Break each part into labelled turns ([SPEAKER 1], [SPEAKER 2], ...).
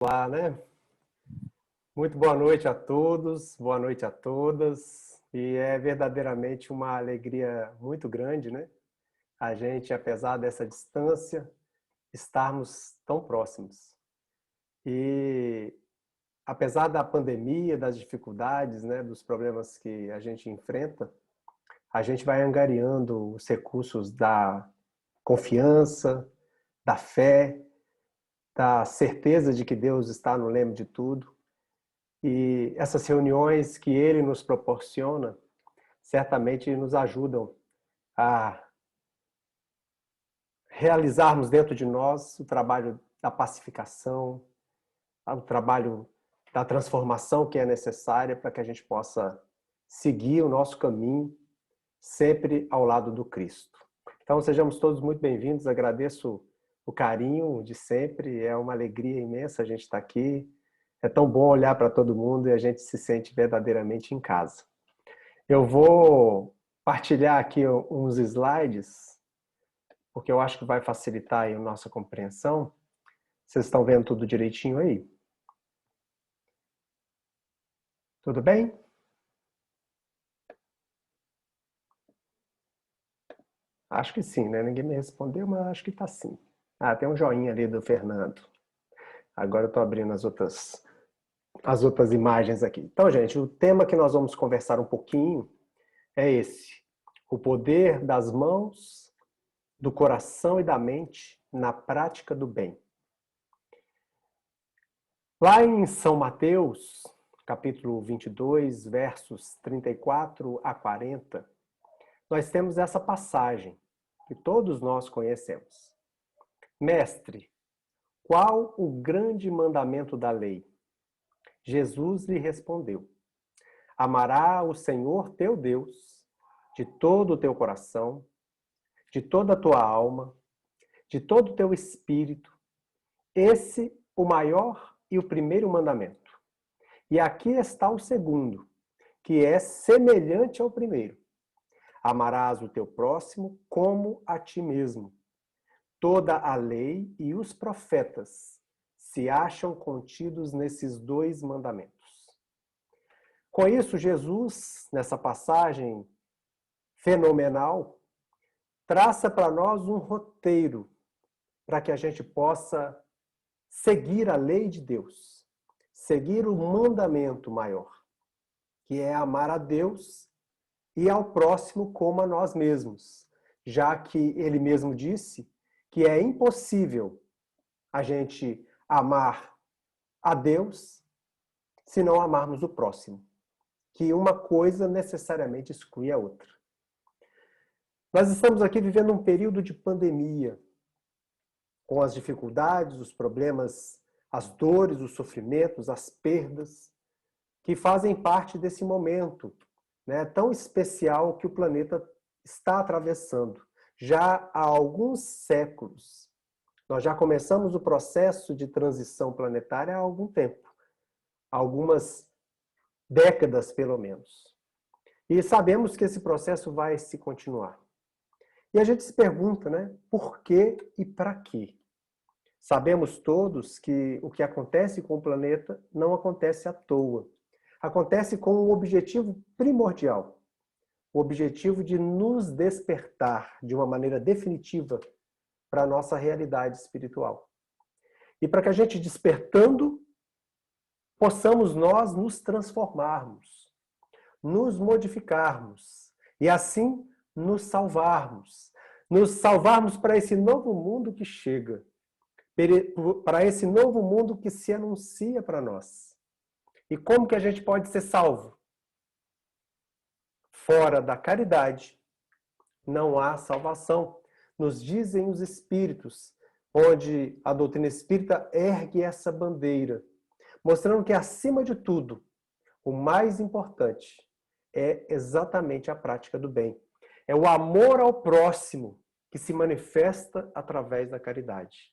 [SPEAKER 1] Olá, né? Muito boa noite a todos, boa noite a todas. E é verdadeiramente uma alegria muito grande, né? A gente, apesar dessa distância, estarmos tão próximos. E apesar da pandemia, das dificuldades, né, dos problemas que a gente enfrenta, a gente vai angariando os recursos da confiança, da fé, da certeza de que Deus está no leme de tudo. E essas reuniões que ele nos proporciona certamente nos ajudam a realizarmos dentro de nós o trabalho da pacificação, o trabalho da transformação que é necessária para que a gente possa seguir o nosso caminho sempre ao lado do Cristo. Então sejamos todos muito bem-vindos, agradeço o carinho de sempre, é uma alegria imensa a gente estar aqui. É tão bom olhar para todo mundo e a gente se sente verdadeiramente em casa. Eu vou partilhar aqui uns slides, porque eu acho que vai facilitar aí a nossa compreensão. Vocês estão vendo tudo direitinho aí? Tudo bem? Acho que sim, né? Ninguém me respondeu, mas acho que está sim. Ah, tem um joinha ali do Fernando. Agora eu estou abrindo as outras imagens aqui. Então, gente, o tema que nós vamos conversar um pouquinho é esse: o poder das mãos, do coração e da mente na prática do bem. Lá em São Mateus, capítulo 22, versos 34 a 40, nós temos essa passagem que todos nós conhecemos. Mestre, qual o grande mandamento da lei? Jesus lhe respondeu: amará o Senhor teu Deus de todo o teu coração, de toda a tua alma, de todo o teu espírito. Esse o maior e o primeiro mandamento. E aqui está o segundo, que é semelhante ao primeiro. Amarás o teu próximo como a ti mesmo. Toda a lei e os profetas se acham contidos nesses dois mandamentos. Com isso, Jesus, nessa passagem fenomenal, traça para nós um roteiro para que a gente possa seguir a lei de Deus, seguir o mandamento maior, que é amar a Deus e ao próximo como a nós mesmos, já que ele mesmo disse que é impossível a gente amar a Deus se não amarmos o próximo, que uma coisa necessariamente exclui a outra. Nós estamos aqui vivendo um período de pandemia, com as dificuldades, os problemas, as dores, os sofrimentos, as perdas, que fazem parte desse momento, né, tão especial que o planeta está atravessando. Já há alguns séculos, nós já começamos o processo de transição planetária há algum tempo, algumas décadas pelo menos. E sabemos que esse processo vai se continuar. E a gente se pergunta, né, por quê e para quê? Sabemos todos que o que acontece com o planeta não acontece à toa. Acontece com um objetivo primordial. O objetivo de nos despertar de uma maneira definitiva para a nossa realidade espiritual. E para que a gente, despertando, possamos nós nos transformarmos, nos modificarmos e assim nos salvarmos para esse novo mundo que chega, para esse novo mundo que se anuncia para nós. E como que a gente pode ser salvo? Fora da caridade não há salvação. Nos dizem os espíritos, onde a doutrina espírita ergue essa bandeira, mostrando que, acima de tudo, o mais importante é exatamente a prática do bem. É o amor ao próximo que se manifesta através da caridade.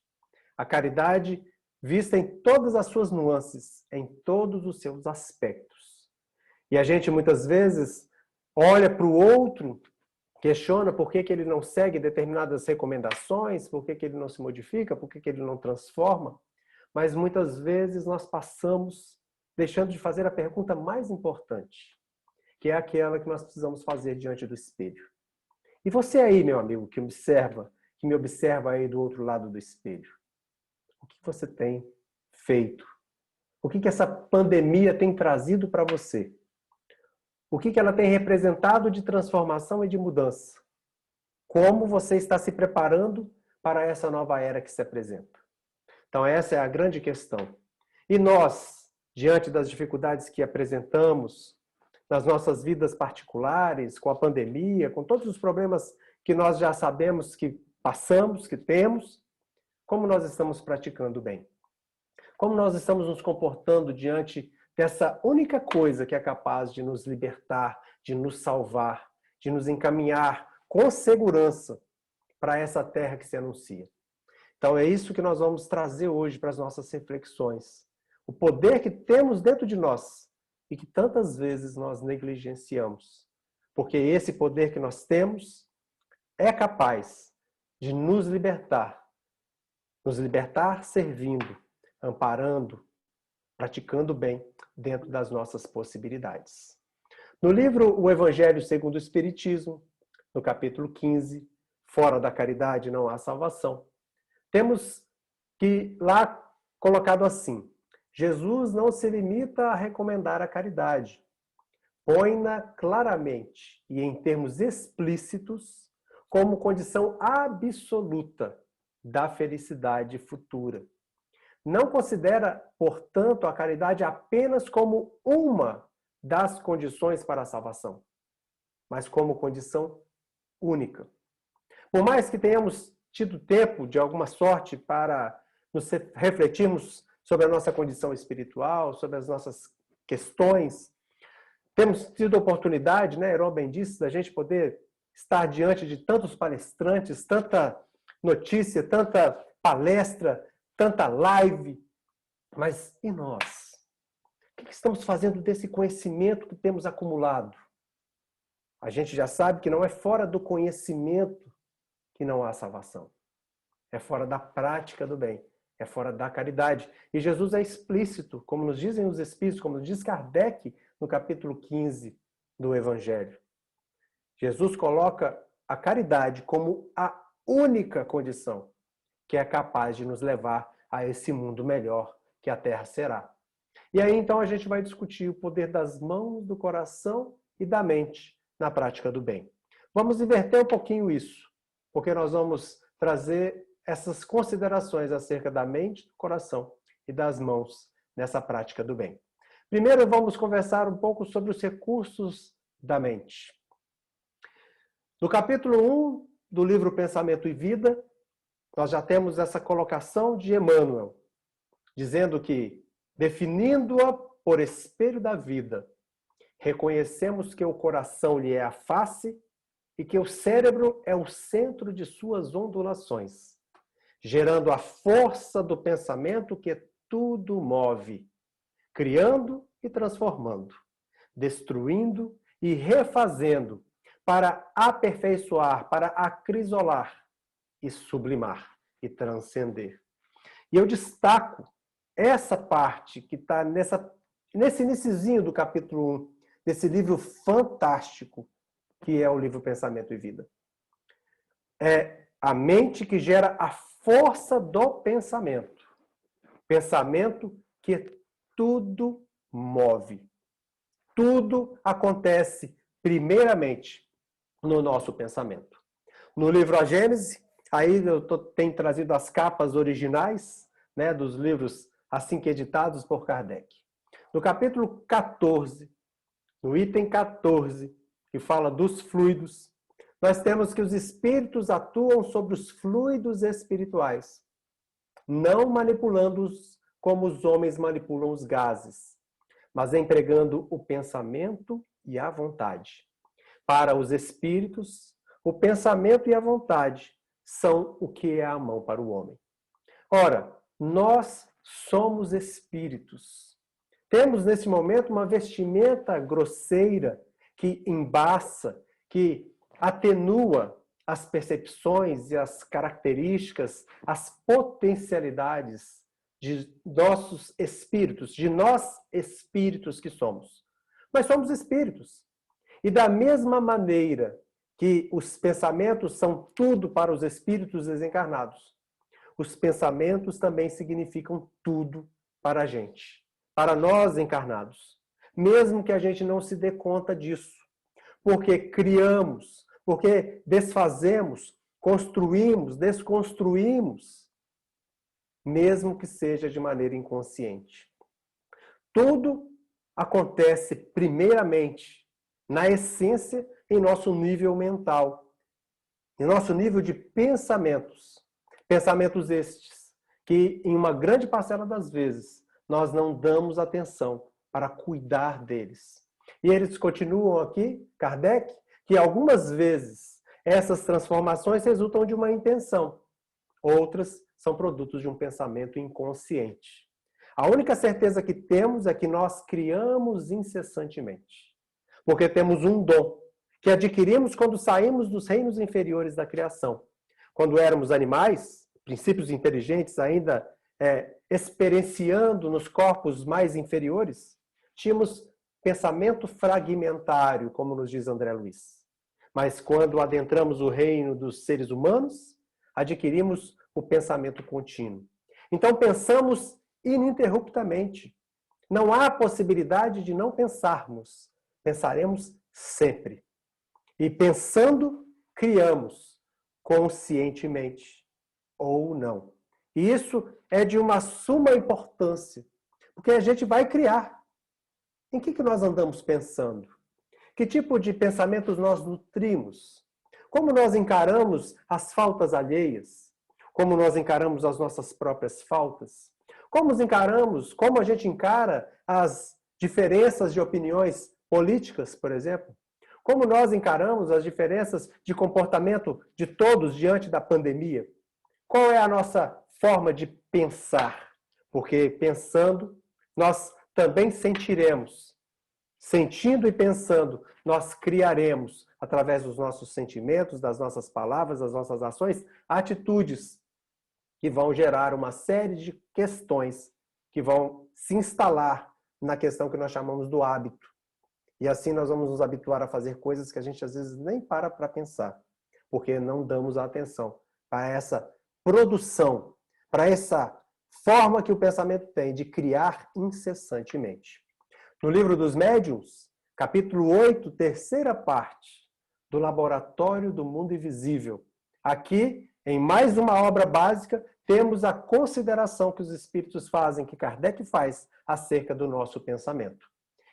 [SPEAKER 1] A caridade vista em todas as suas nuances, em todos os seus aspectos. E a gente muitas vezes olha para o outro, questiona por que ele não segue determinadas recomendações, por que ele não se modifica, por que ele não transforma. mas muitas vezes nós passamos deixando de fazer a pergunta mais importante, que é aquela que nós precisamos fazer diante do espelho. E você aí, meu amigo, que me observa aí do outro lado do espelho, o que você tem feito? O que essa pandemia tem trazido para você? O que ela tem representado de transformação e de mudança? Como você está se preparando para essa nova era que se apresenta? Então, essa é a grande questão. E nós, diante das dificuldades que apresentamos nas nossas vidas particulares, com a pandemia, com todos os problemas que nós já sabemos que passamos, que temos, como nós estamos praticando bem? Como nós estamos nos comportando diante dessa única coisa que é capaz de nos libertar, de nos salvar, de nos encaminhar com segurança para essa terra que se anuncia? Então é isso que nós vamos trazer hoje para as nossas reflexões. O poder que temos dentro de nós e que tantas vezes nós negligenciamos. Porque esse poder que nós temos é capaz de nos libertar servindo, amparando, praticando bem dentro das nossas possibilidades. No livro O Evangelho segundo o Espiritismo, no capítulo 15, Fora da caridade não há salvação, temos que lá colocado assim: Jesus não se limita a recomendar a caridade, põe-na claramente e em termos explícitos como condição absoluta da felicidade futura. Não considera, portanto, a caridade apenas como uma das condições para a salvação, mas como condição única. Por mais que tenhamos tido tempo, de alguma sorte, para nos refletirmos sobre a nossa condição espiritual, sobre as nossas questões, temos tido oportunidade, né, Heron bem disse, da gente poder estar diante de tantos palestrantes, tanta notícia, tanta palestra, tanta live. Mas e nós? O que estamos fazendo desse conhecimento que temos acumulado? A gente já sabe que não é fora do conhecimento que não há salvação. É fora da prática do bem. É fora da caridade. E Jesus é explícito, como nos dizem os Espíritos, como nos diz Kardec no capítulo 15 do Evangelho. Jesus coloca a caridade como a única condição que é capaz de nos levar a esse mundo melhor que a Terra será. E aí então a gente vai discutir o poder das mãos, do coração e da mente na prática do bem. Vamos inverter um pouquinho isso, porque nós vamos trazer essas considerações acerca da mente, do coração e das mãos nessa prática do bem. Primeiro vamos conversar um pouco sobre os recursos da mente. No capítulo 1 do livro Pensamento e Vida, nós já temos essa colocação de Emmanuel, dizendo que, definindo-a por espelho da vida, reconhecemos que o coração lhe é a face e que o cérebro é o centro de suas ondulações, gerando a força do pensamento que tudo move, criando e transformando, destruindo e refazendo, para aperfeiçoar, para acrisolar e sublimar e transcender. E eu destaco essa parte que está nesse iniciozinho do capítulo 1, desse livro fantástico, que é o livro Pensamento e Vida. É a mente que gera a força do pensamento. Pensamento que tudo move. Tudo acontece primeiramente no nosso pensamento. No livro A Gênese, aí eu tenho trazido as capas originais, né, dos livros assim que editados por Kardec. No capítulo 14, no item 14, que fala dos fluidos, nós temos que os espíritos atuam sobre os fluidos espirituais, não manipulando-os como os homens manipulam os gases, mas empregando o pensamento e a vontade. Para os espíritos, o pensamento e a vontade são o que é a mão para o homem. Ora, nós somos espíritos. Temos nesse momento uma vestimenta grosseira que embaça, que atenua as percepções e as características, as potencialidades de nossos espíritos, de nós espíritos que somos. Nós somos espíritos. E da mesma maneira que os pensamentos são tudo para os espíritos desencarnados, os pensamentos também significam tudo para a gente, para nós encarnados. Mesmo que a gente não se dê conta disso. Porque criamos, porque desfazemos, construímos, desconstruímos, mesmo que seja de maneira inconsciente. Tudo acontece primeiramente, na essência, em nosso nível mental, em nosso nível de pensamentos. Pensamentos estes que, em uma grande parcela das vezes, nós não damos atenção para cuidar deles. E eles continuam aqui, Kardec, que algumas vezes essas transformações resultam de uma intenção. Outras são produtos de um pensamento inconsciente. A única certeza que temos é que nós criamos incessantemente. Porque temos um dom que adquirimos quando saímos dos reinos inferiores da criação. Quando éramos animais, princípios inteligentes ainda experienciando nos corpos mais inferiores, tínhamos pensamento fragmentário, como nos diz André Luiz. Mas quando adentramos o reino dos seres humanos, adquirimos o pensamento contínuo. Então pensamos ininterruptamente. Não há possibilidade de não pensarmos. Pensaremos sempre. E pensando, criamos conscientemente ou não. E isso é de uma suma importância, porque a gente vai criar. Em que nós andamos pensando? Que tipo de pensamentos nós nutrimos? Como nós encaramos as faltas alheias? Como nós encaramos as nossas próprias faltas? Como a gente encara as diferenças de opiniões políticas, por exemplo? Como nós encaramos as diferenças de comportamento de todos diante da pandemia? Qual é a nossa forma de pensar? Porque pensando, nós também sentiremos. Sentindo e pensando, nós criaremos, através dos nossos sentimentos, das nossas palavras, das nossas ações, atitudes que vão gerar uma série de questões que vão se instalar na questão que nós chamamos do hábito. E assim nós vamos nos habituar a fazer coisas que a gente às vezes nem para pensar, porque não damos atenção para essa produção, para essa forma que o pensamento tem de criar incessantemente. No livro dos Médiuns, capítulo 8, terceira parte, do Laboratório do Mundo Invisível. Aqui, em mais uma obra básica, temos a consideração que os espíritos fazem, que Kardec faz, acerca do nosso pensamento.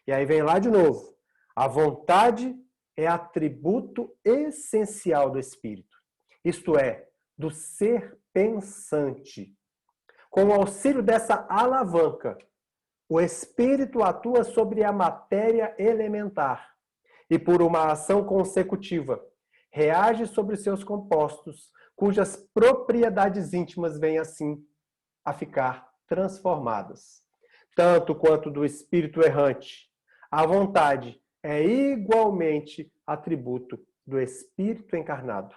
[SPEAKER 1] E aí vem lá de novo. A vontade é atributo essencial do espírito. Isto é, do ser pensante. Com o auxílio dessa alavanca, o espírito atua sobre a matéria elementar e, por uma ação consecutiva, reage sobre seus compostos, cujas propriedades íntimas vêm assim a ficar transformadas. Tanto quanto do espírito errante, a vontade é igualmente atributo do espírito encarnado.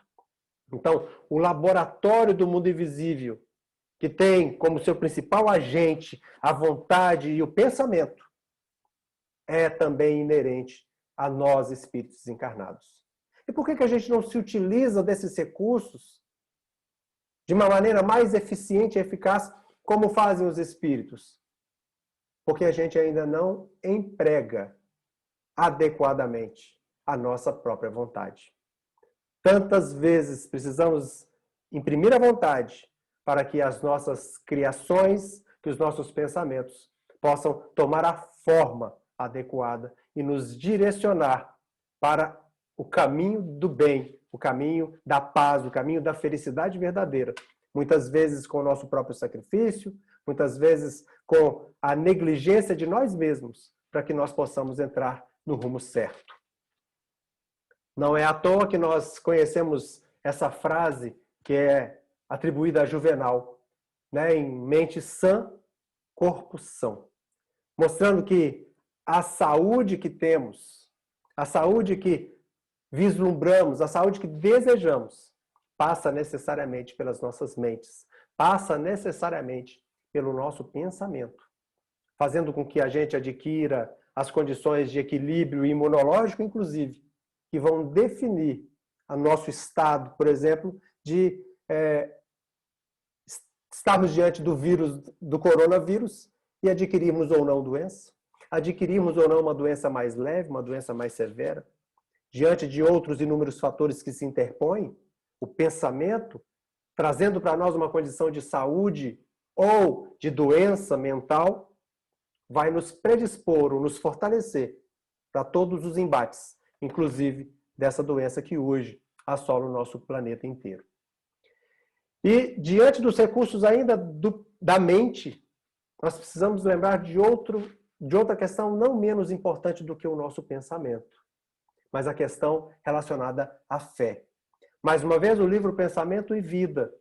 [SPEAKER 1] Então, o laboratório do mundo invisível, que tem como seu principal agente a vontade e o pensamento, é também inerente a nós, espíritos encarnados. E por que a gente não se utiliza desses recursos de uma maneira mais eficiente e eficaz, como fazem os espíritos? Porque a gente ainda não emprega adequadamente a nossa própria vontade. Tantas vezes precisamos imprimir a vontade para que as nossas criações, que os nossos pensamentos possam tomar a forma adequada e nos direcionar para o caminho do bem, o caminho da paz, o caminho da felicidade verdadeira. Muitas vezes com o nosso próprio sacrifício, muitas vezes com a negligência de nós mesmos, para que nós possamos entrar no rumo certo. Não é à toa que nós conhecemos essa frase que é atribuída a Juvenal, né? Em mente sã, corpo são. Mostrando que a saúde que temos, a saúde que vislumbramos, a saúde que desejamos, passa necessariamente pelas nossas mentes, passa necessariamente pelo nosso pensamento, fazendo com que a gente adquira as condições de equilíbrio imunológico, inclusive, que vão definir o nosso estado, por exemplo, de estarmos diante do vírus, do coronavírus, e adquirirmos ou não doença, adquirirmos ou não uma doença mais leve, uma doença mais severa, diante de outros inúmeros fatores que se interpõem, o pensamento, trazendo para nós uma condição de saúde ou de doença mental, vai nos predispor ou nos fortalecer para todos os embates, inclusive dessa doença que hoje assola o nosso planeta inteiro. E diante dos recursos ainda da mente, nós precisamos lembrar de outra questão não menos importante do que o nosso pensamento, mas a questão relacionada à fé. Mais uma vez, o livro Pensamento e Vida,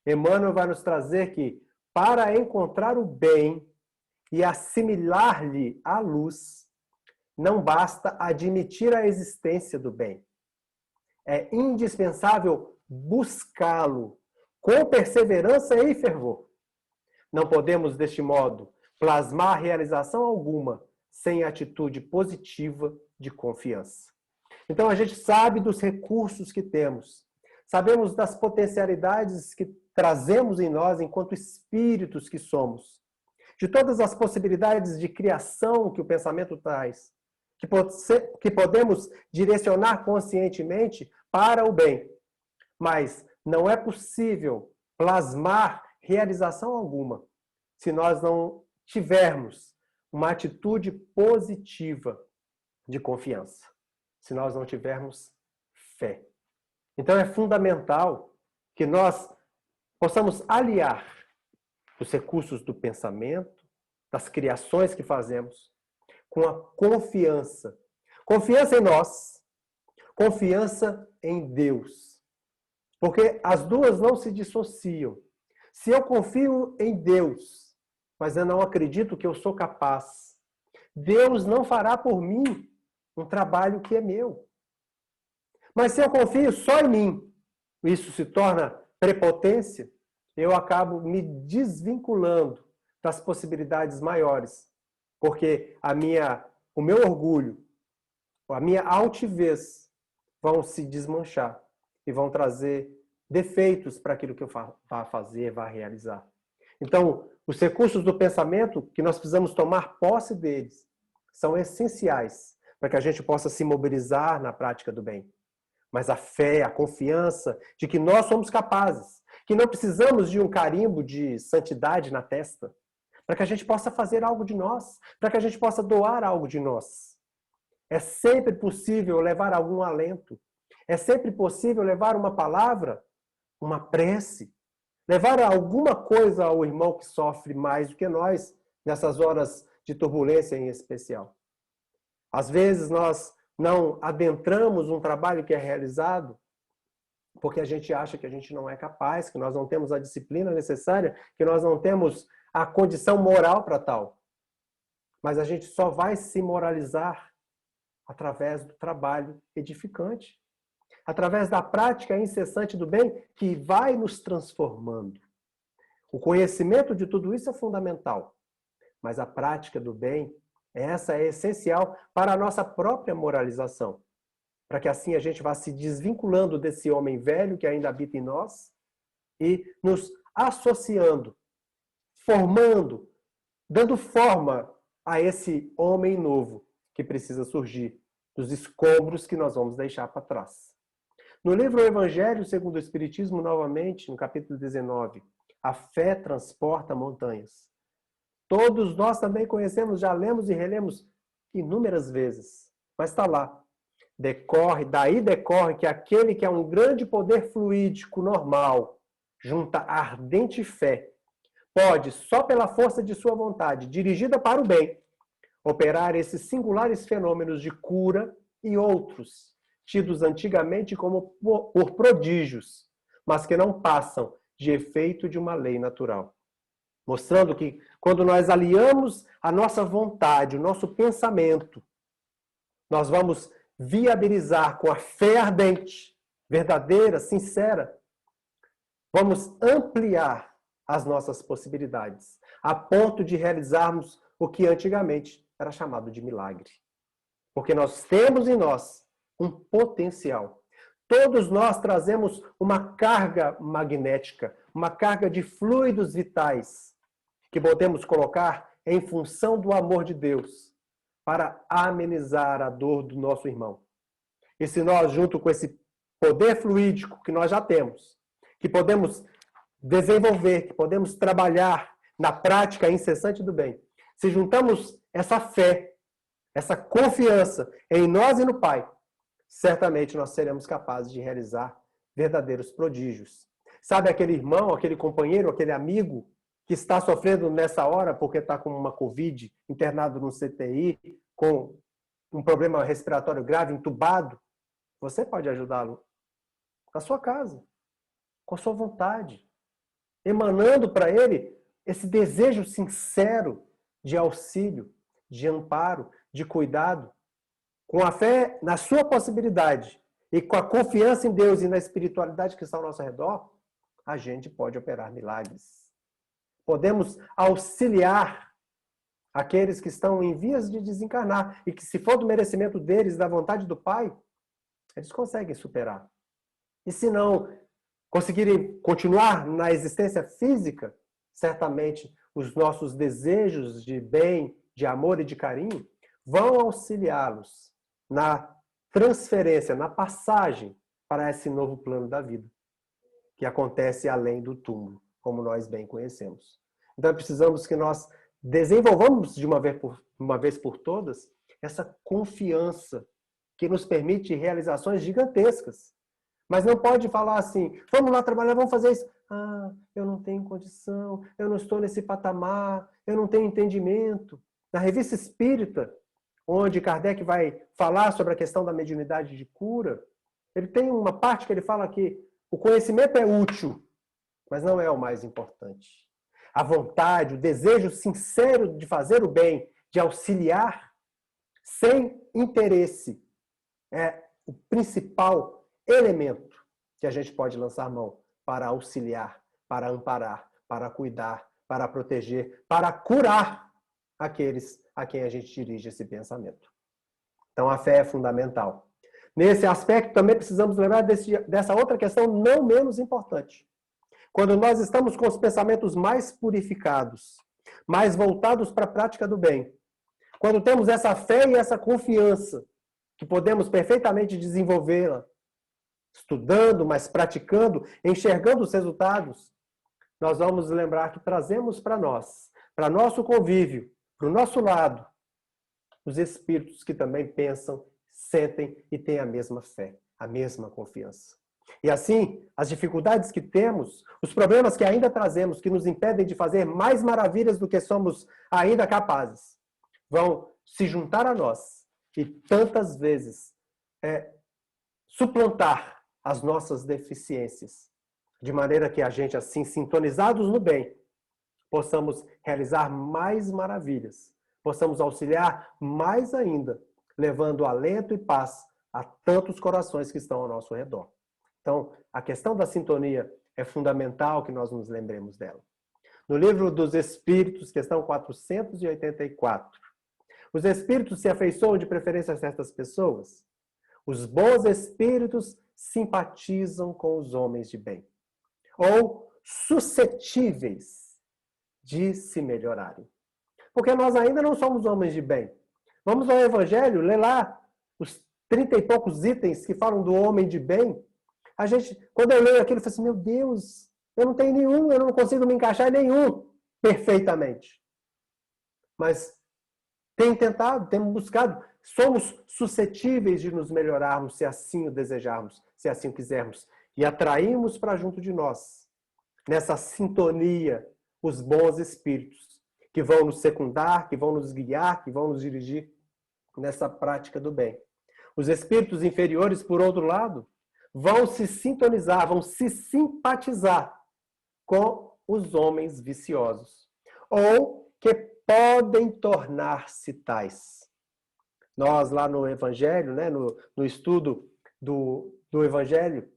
[SPEAKER 1] Emmanuel vai nos trazer que, para encontrar o bem e assimilar-lhe a luz, não basta admitir a existência do bem. É indispensável buscá-lo com perseverança e fervor. Não podemos, deste modo, plasmar realização alguma sem atitude positiva de confiança. Então, a gente sabe dos recursos que temos, sabemos das potencialidades que trazemos em nós enquanto espíritos que somos, de todas as possibilidades de criação que o pensamento traz, que podemos direcionar conscientemente para o bem. Mas não é possível plasmar realização alguma se nós não tivermos uma atitude positiva de confiança, se nós não tivermos fé. Então é fundamental que nós possamos aliar os recursos do pensamento, das criações que fazemos, com a confiança. Confiança em nós, confiança em Deus. Porque as duas não se dissociam. Se eu confio em Deus, mas eu não acredito que eu sou capaz, Deus não fará por mim um trabalho que é meu. Mas se eu confio só em mim, isso se torna prepotência, eu acabo me desvinculando das possibilidades maiores. Porque o meu orgulho, a minha altivez vão se desmanchar e vão trazer defeitos para aquilo que eu vá fazer, vá realizar. Então, os recursos do pensamento, que nós precisamos tomar posse deles, são essenciais para que a gente possa se mobilizar na prática do bem. Mas a fé, a confiança de que nós somos capazes, que não precisamos de um carimbo de santidade na testa, para que a gente possa fazer algo de nós, para que a gente possa doar algo de nós. É sempre possível levar algum alento, é sempre possível levar uma palavra, uma prece, levar alguma coisa ao irmão que sofre mais do que nós, nessas horas de turbulência em especial. Às vezes nós não adentramos um trabalho que é realizado porque a gente acha que a gente não é capaz, que nós não temos a disciplina necessária, que nós não temos a condição moral para tal. Mas a gente só vai se moralizar através do trabalho edificante, através da prática incessante do bem que vai nos transformando. O conhecimento de tudo isso é fundamental, mas a prática do bem, essa é essencial para a nossa própria moralização, para que assim a gente vá se desvinculando desse homem velho que ainda habita em nós e nos associando, formando, dando forma a esse homem novo que precisa surgir dos escombros que nós vamos deixar para trás. No livro O Evangelho segundo o Espiritismo, novamente, no capítulo 19, a fé transporta montanhas. Todos nós também conhecemos, já lemos e relemos inúmeras vezes, mas está lá. Daí decorre que aquele que é um grande poder fluídico normal, junta ardente fé, pode, só pela força de sua vontade, dirigida para o bem, operar esses singulares fenômenos de cura e outros, tidos antigamente como por prodígios, mas que não passam de efeito de uma lei natural. Mostrando que quando nós aliamos a nossa vontade, o nosso pensamento, nós vamos viabilizar com a fé ardente, verdadeira, sincera, vamos ampliar as nossas possibilidades. a ponto de realizarmos o que antigamente era chamado de milagre. Porque nós temos em nós um potencial. Todos nós trazemos uma carga magnética, uma carga de fluidos vitais que podemos colocar em função do amor de Deus para amenizar a dor do nosso irmão. E se nós, junto com esse poder fluídico que nós já temos, que podemos desenvolver, que podemos trabalhar na prática incessante do bem, se juntamos essa fé, essa confiança em nós e no Pai, certamente nós seremos capazes de realizar verdadeiros prodígios. Sabe aquele irmão, aquele companheiro, aquele amigo que está sofrendo nessa hora porque está com uma Covid, internado no CTI, com um problema respiratório grave, entubado? Você pode ajudá-lo na sua casa, com a sua vontade, emanando para ele esse desejo sincero de auxílio, de amparo, de cuidado, com a fé na sua possibilidade e com a confiança em Deus e na espiritualidade que está ao nosso redor, a gente pode operar milagres. Podemos auxiliar aqueles que estão em vias de desencarnar e que, se for do merecimento deles, da vontade do Pai, eles conseguem superar. E se não conseguirem continuar na existência física, certamente os nossos desejos de bem, de amor e de carinho vão auxiliá-los na transferência, na passagem para esse novo plano da vida, que acontece além do túmulo, como nós bem conhecemos. Então precisamos que nós desenvolvamos de uma vez por todas essa confiança que nos permite realizações gigantescas. Mas não pode falar assim, vamos lá trabalhar, vamos fazer isso. Ah, eu não tenho condição, eu não estou nesse patamar, eu não tenho entendimento. Na Revista Espírita, onde Kardec vai falar sobre a questão da mediunidade de cura, ele tem uma parte que ele fala que o conhecimento é útil, mas não é o mais importante. A vontade, o desejo sincero de fazer o bem, de auxiliar, sem interesse, é o principal elemento que a gente pode lançar mão para auxiliar, para amparar, para cuidar, para proteger, para curar aqueles a quem a gente dirige esse pensamento. Então a fé é fundamental. Nesse aspecto também precisamos lembrar dessa outra questão não menos importante. Quando nós estamos com os pensamentos mais purificados, mais voltados para a prática do bem, quando temos essa fé e essa confiança que podemos perfeitamente desenvolvê-la, estudando, mas praticando, enxergando os resultados, nós vamos lembrar que trazemos para nós, para nosso convívio, para o nosso lado, os espíritos que também pensam, sentem e têm a mesma fé, a mesma confiança. E assim, as dificuldades que temos, os problemas que ainda trazemos, que nos impedem de fazer mais maravilhas do que somos ainda capazes, vão se juntar a nós e tantas vezes suplantar as nossas deficiências, de maneira que a gente, assim, sintonizados no bem, possamos realizar mais maravilhas, possamos auxiliar mais ainda, levando alento e paz a tantos corações que estão ao nosso redor. Então, a questão da sintonia é fundamental que nós nos lembremos dela. No livro dos Espíritos, questão 484, os espíritos se afeiçoam de preferência a certas pessoas? Os bons espíritos simpatizam com os homens de bem, ou suscetíveis de se melhorarem. Porque nós ainda não somos homens de bem. Vamos ao Evangelho, lê lá os 30 e poucos itens que falam do homem de bem. A gente, quando eu leio aquilo, eu falo assim, meu Deus, eu não tenho nenhum, eu não consigo me encaixar em nenhum perfeitamente. Mas tem tentado, temos buscado, somos suscetíveis de nos melhorarmos, se assim o desejarmos, se assim o quisermos. E atraímos para junto de nós, nessa sintonia, os bons espíritos, que vão nos secundar, que vão nos guiar, que vão nos dirigir nessa prática do bem. Os espíritos inferiores, por outro lado, vão se sintonizar, vão se simpatizar com os homens viciosos, ou que podem tornar-se tais. Nós, lá no Evangelho, né, no estudo do Evangelho,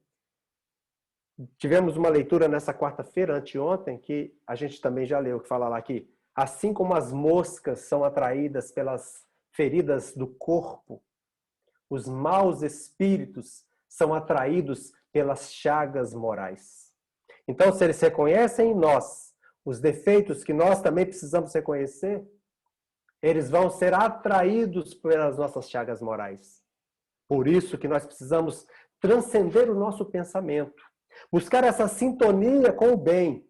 [SPEAKER 1] tivemos uma leitura nessa quarta-feira, anteontem, que a gente também já leu, que fala lá que Assim como as moscas são atraídas pelas feridas do corpo, os maus espíritos são atraídos pelas chagas morais. Então, se eles reconhecem em nós os defeitos que nós também precisamos reconhecer, eles vão ser atraídos pelas nossas chagas morais. Por isso que nós precisamos transcender o nosso pensamento, buscar essa sintonia com o bem,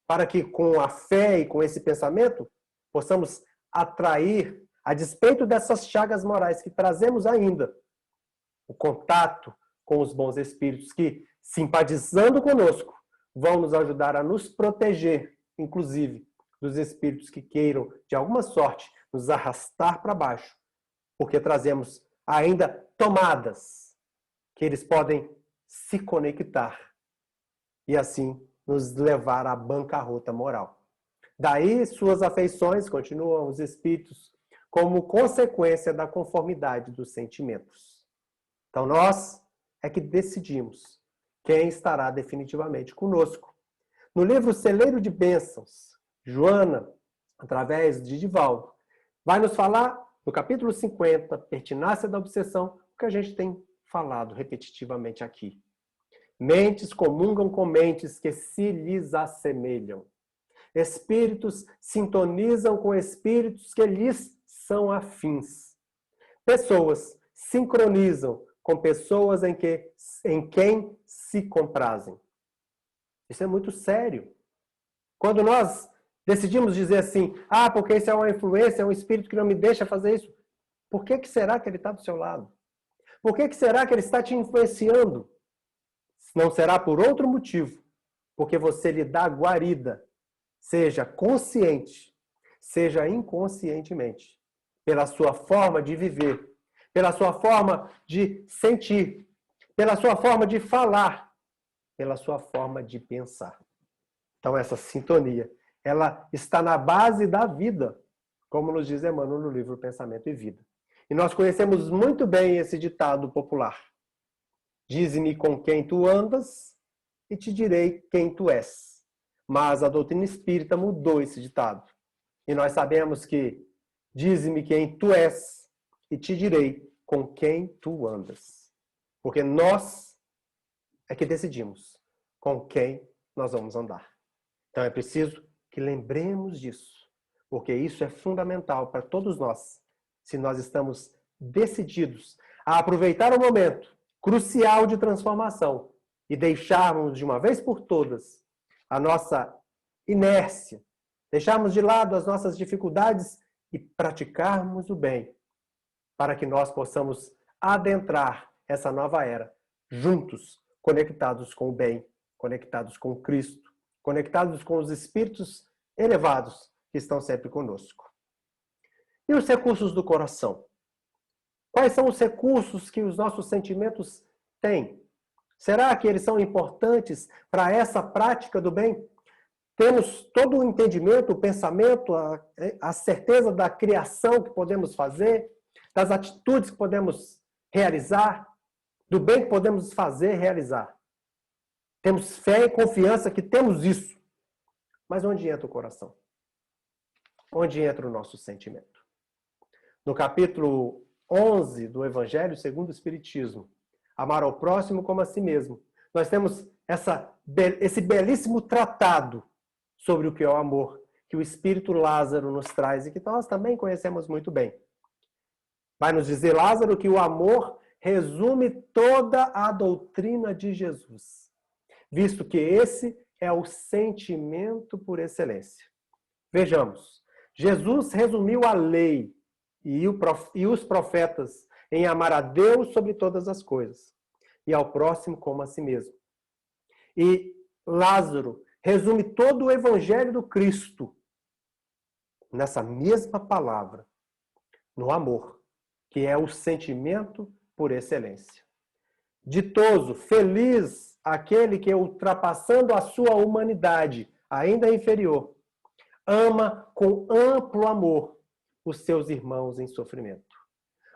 [SPEAKER 1] para que com a fé e com esse pensamento possamos atrair, a despeito dessas chagas morais que trazemos ainda, o contato com os bons espíritos que, simpatizando conosco, vão nos ajudar a nos proteger, inclusive, dos espíritos que queiram, de alguma sorte, nos arrastar para baixo, porque trazemos ainda tomadas que eles podem se conectar e assim nos levar à bancarrota moral. Daí suas afeições, continuam os espíritos, como consequência da conformidade dos sentimentos. Então nós é que decidimos quem estará definitivamente conosco. No livro Celeiro de Bênçãos, Joana, através de Divaldo, vai nos falar, no capítulo 50, Pertinácia da Obsessão, o que a gente tem falado repetitivamente aqui. Mentes comungam com mentes que se lhes assemelham. Espíritos sintonizam com espíritos que lhes são afins. Pessoas sincronizam com pessoas em quem se comprazem. Isso é muito sério. Quando nós decidimos dizer assim, porque isso é uma influência, é um espírito que não me deixa fazer isso, por que será que ele está do seu lado? Por que será que ele está te influenciando? Não será por outro motivo, porque você lhe dá guarida, seja consciente, seja inconscientemente, pela sua forma de viver, pela sua forma de sentir, pela sua forma de falar, pela sua forma de pensar. Então essa sintonia, ela está na base da vida, como nos diz Emmanuel no livro Pensamento e Vida. E nós conhecemos muito bem esse ditado popular. Dize-me com quem tu andas e te direi quem tu és. Mas a doutrina espírita mudou esse ditado. E nós sabemos que dize-me quem tu és e te direi com quem tu andas. Porque nós é que decidimos com quem nós vamos andar. Então é preciso que lembremos disso, porque isso é fundamental para todos nós, se nós estamos decididos a aproveitar o momento crucial de transformação e deixarmos de uma vez por todas a nossa inércia, deixarmos de lado as nossas dificuldades e praticarmos o bem, para que nós possamos adentrar essa nova era, juntos, conectados com o bem, conectados com Cristo, conectados com os espíritos elevados que estão sempre conosco. E os recursos do coração? Quais são os recursos que os nossos sentimentos têm? Será que eles são importantes para essa prática do bem? Temos todo o entendimento, o pensamento, a certeza da criação que podemos fazer, das atitudes que podemos realizar, do bem que podemos fazer e realizar. Temos fé e confiança que temos isso. Mas onde entra o coração? Onde entra o nosso sentimento? No capítulo 11 do Evangelho segundo o Espiritismo, amar ao próximo como a si mesmo, nós temos esse belíssimo tratado sobre o que é o amor, que o Espírito Lázaro nos traz e que nós também conhecemos muito bem. Vai nos dizer Lázaro que o amor resume toda a doutrina de Jesus, visto que esse é o sentimento por excelência. Vejamos, Jesus resumiu a lei e os profetas em amar a Deus sobre todas as coisas e ao próximo como a si mesmo. E Lázaro resume todo o Evangelho do Cristo nessa mesma palavra, no amor, que é o sentimento por excelência. Ditoso, feliz aquele que, ultrapassando a sua humanidade, ainda inferior, ama com amplo amor os seus irmãos em sofrimento.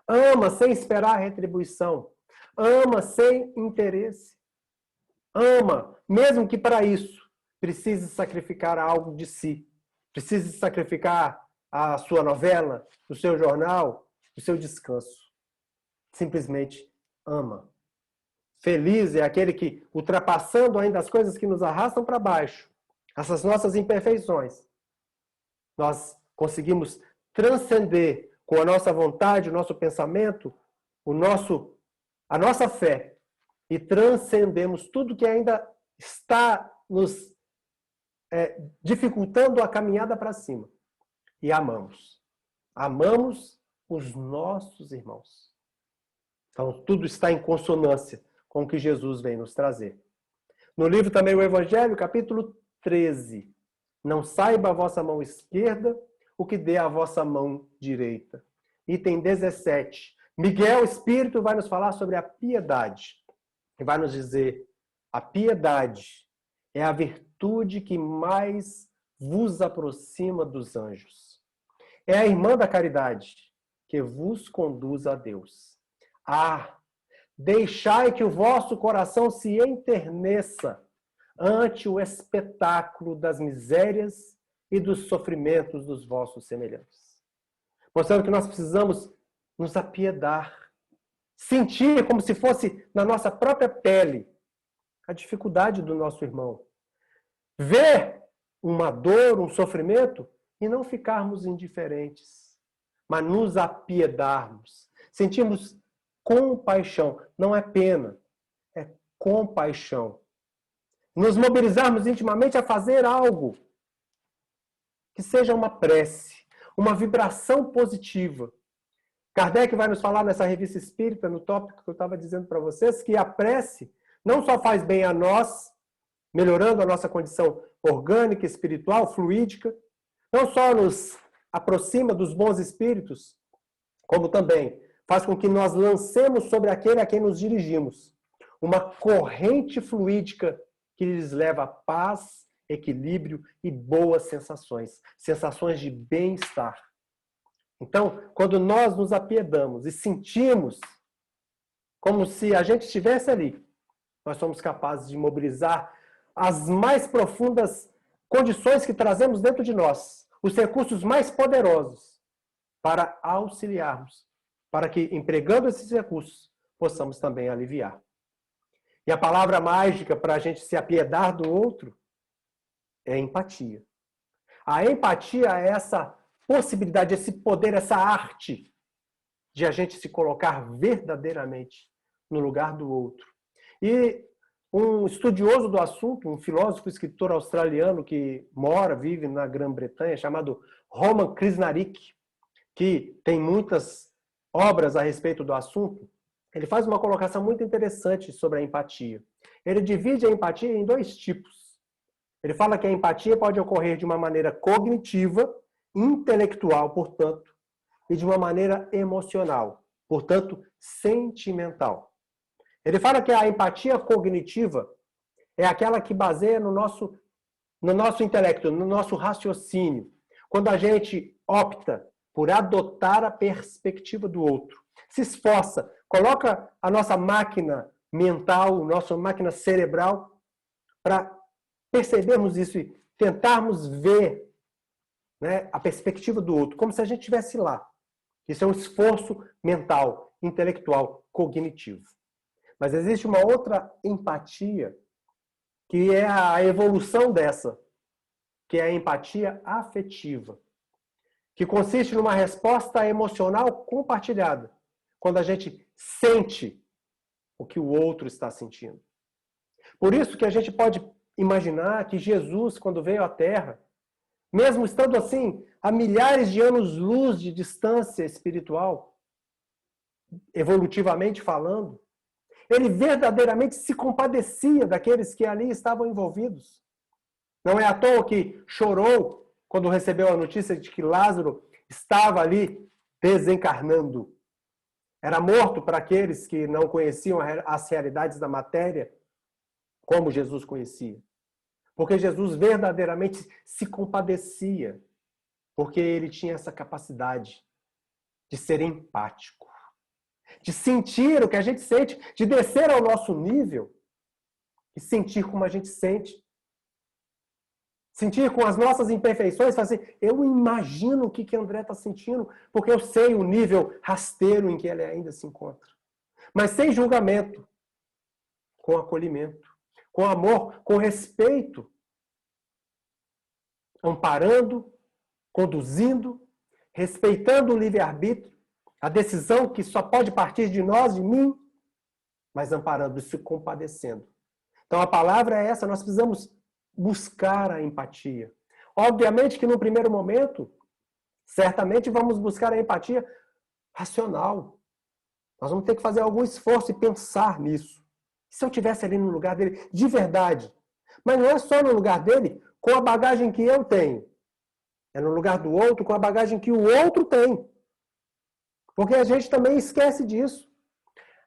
[SPEAKER 1] Ama sem esperar retribuição. Ama sem interesse. Ama, mesmo que para isso precise sacrificar algo de si. precise sacrificar a sua novela, o seu jornal, o seu descanso. Simplesmente ama. Feliz é aquele que, ultrapassando ainda as coisas que nos arrastam para baixo, essas nossas imperfeições, nós conseguimos transcender com a nossa vontade, o nosso pensamento, a nossa fé, e transcendemos tudo que ainda está nos dificultando a caminhada para cima. E amamos. Amamos os nossos irmãos. Então, tudo está em consonância com o que Jesus vem nos trazer. No livro também, o Evangelho, capítulo 13. Não saiba a vossa mão esquerda o que dê a vossa mão direita. Item 17. Miguel Espírito vai nos falar sobre a piedade. E vai nos dizer, a piedade é a virtude que mais vos aproxima dos anjos. É a irmã da caridade que vos conduz a Deus. Deixai que o vosso coração se enterneça ante o espetáculo das misérias e dos sofrimentos dos vossos semelhantes. Mostrando que nós precisamos nos apiedar, sentir como se fosse na nossa própria pele a dificuldade do nosso irmão. Ver uma dor, um sofrimento e não ficarmos indiferentes, mas nos apiedarmos. Sentirmos compaixão, não é pena, é compaixão. Nos mobilizarmos intimamente a fazer algo que seja uma prece, uma vibração positiva. Kardec vai nos falar nessa revista espírita, no tópico que eu estava dizendo para vocês, que a prece não só faz bem a nós, melhorando a nossa condição orgânica, espiritual, fluídica, não só nos aproxima dos bons espíritos, como também faz com que nós lancemos sobre aquele a quem nos dirigimos uma corrente fluídica que lhes leva a paz, equilíbrio e boas sensações, sensações de bem-estar. Então, quando nós nos apiedamos e sentimos como se a gente estivesse ali, nós somos capazes de mobilizar as mais profundas condições que trazemos dentro de nós, os recursos mais poderosos, para auxiliarmos, para que, empregando esses recursos, possamos também aliviar. E a palavra mágica para a gente se apiedar do outro é empatia. A empatia é essa possibilidade, esse poder, essa arte de a gente se colocar verdadeiramente no lugar do outro. E um estudioso do assunto, um filósofo, escritor australiano que vive na Grã-Bretanha, chamado Roman Krishnarik, que tem muitas obras a respeito do assunto, ele faz uma colocação muito interessante sobre a empatia. Ele divide a empatia em dois tipos. Ele fala que a empatia pode ocorrer de uma maneira cognitiva, intelectual, portanto, e de uma maneira emocional, portanto, sentimental. Ele fala que a empatia cognitiva é aquela que baseia no nosso intelecto, no nosso raciocínio. Quando a gente opta por adotar a perspectiva do outro, se esforça, coloca a nossa máquina mental, nossa máquina cerebral, para percebermos isso e tentarmos ver, né, a perspectiva do outro, como se a gente estivesse lá. Isso é um esforço mental, intelectual, cognitivo. Mas existe uma outra empatia, que é a evolução dessa, que é a empatia afetiva, que consiste numa resposta emocional compartilhada, quando a gente sente o que o outro está sentindo. Por isso que a gente pode imaginar que Jesus, quando veio à Terra, mesmo estando assim a milhares de anos-luz de distância espiritual, evolutivamente falando, ele verdadeiramente se compadecia daqueles que ali estavam envolvidos. Não é à toa que chorou quando recebeu a notícia de que Lázaro estava ali desencarnando. Era morto para aqueles que não conheciam as realidades da matéria como Jesus conhecia. Porque Jesus verdadeiramente se compadecia, porque ele tinha essa capacidade de ser empático, de sentir o que a gente sente, de descer ao nosso nível e sentir como a gente sente. Sentir com as nossas imperfeições, fazer, eu imagino o que André está sentindo, porque eu sei o nível rasteiro em que ele ainda se encontra. Mas sem julgamento, com acolhimento, com amor, com respeito, amparando, conduzindo, respeitando o livre-arbítrio, a decisão que só pode partir de nós, de mim, mas amparando e se compadecendo. Então a palavra é essa, nós precisamos buscar a empatia. Obviamente que no primeiro momento, certamente vamos buscar a empatia racional. Nós vamos ter que fazer algum esforço e pensar nisso. Se eu estivesse ali no lugar dele, de verdade. Mas não é só no lugar dele, com a bagagem que eu tenho. É no lugar do outro, com a bagagem que o outro tem. Porque a gente também esquece disso.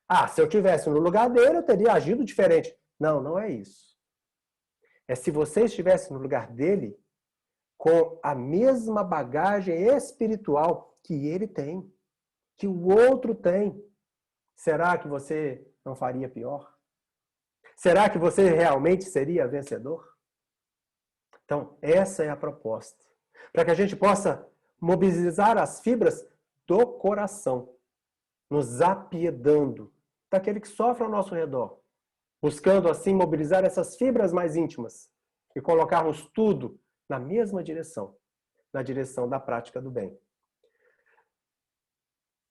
[SPEAKER 1] Ah, se eu estivesse no lugar dele, eu teria agido diferente. Não, não é isso. É se você estivesse no lugar dele, com a mesma bagagem espiritual que ele tem, que o outro tem. Será que você não faria pior? Será que você realmente seria vencedor? Então, essa é a proposta. Para que a gente possa mobilizar as fibras do coração, nos apiedando daquele que sofre ao nosso redor, buscando assim mobilizar essas fibras mais íntimas e colocarmos tudo na mesma direção, na direção da prática do bem.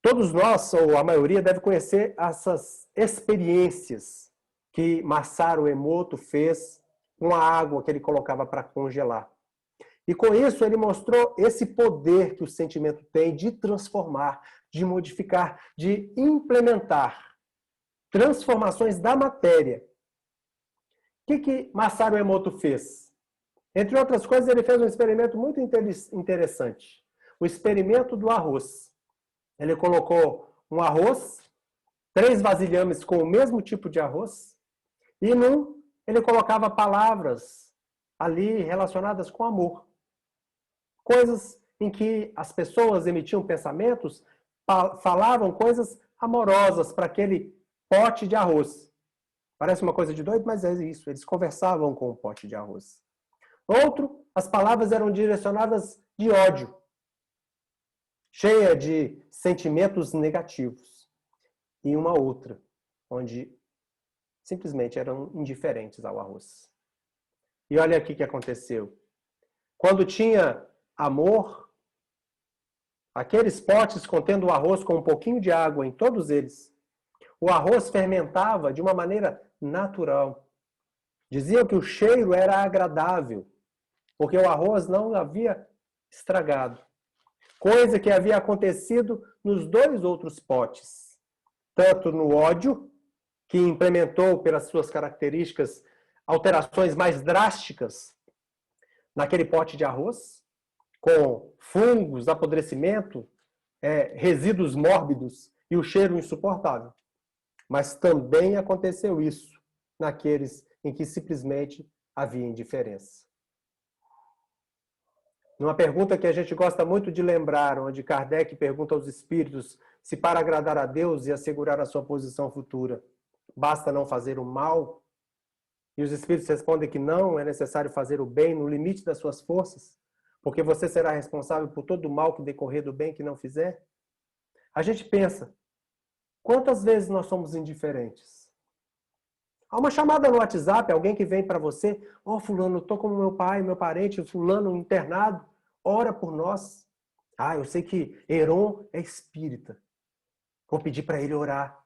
[SPEAKER 1] Todos nós, ou a maioria, deve conhecer essas experiências que Masaru Emoto fez com a água que ele colocava para congelar. E com isso ele mostrou esse poder que o sentimento tem de transformar, de modificar, de implementar transformações da matéria. O que Masaru Emoto fez? Entre outras coisas, ele fez um experimento muito interessante. O experimento do arroz. Ele colocou um arroz, 3 vasilhames com o mesmo tipo de arroz, e num ele colocava palavras ali relacionadas com amor. Coisas em que as pessoas emitiam pensamentos, falavam coisas amorosas para aquele pote de arroz. Parece uma coisa de doido, mas é isso. Eles conversavam com o pote de arroz. Outro, as palavras eram direcionadas de ódio, cheia de sentimentos negativos. E uma outra, onde simplesmente eram indiferentes ao arroz. E olha aqui o que aconteceu. Quando tinha amor, aqueles potes contendo o arroz com um pouquinho de água em todos eles, o arroz fermentava de uma maneira natural. Diziam que o cheiro era agradável, porque o arroz não havia estragado. Coisa que havia acontecido nos 2 outros potes. Tanto no ódio, que implementou pelas suas características alterações mais drásticas naquele pote de arroz, com fungos, apodrecimento, resíduos mórbidos e o cheiro insuportável. Mas também aconteceu isso naqueles em que simplesmente havia indiferença. Numa pergunta que a gente gosta muito de lembrar, onde Kardec pergunta aos espíritos se para agradar a Deus e assegurar a sua posição futura, basta não fazer o mal, e os espíritos respondem que não, é necessário fazer o bem no limite das suas forças, porque você será responsável por todo o mal que decorrer do bem que não fizer. A gente pensa, quantas vezes nós somos indiferentes? Há uma chamada no WhatsApp, alguém que vem para você, fulano, estou com meu pai, meu parente, fulano internado, ora por nós. Eu sei que Heron é espírita. Vou pedir para ele orar.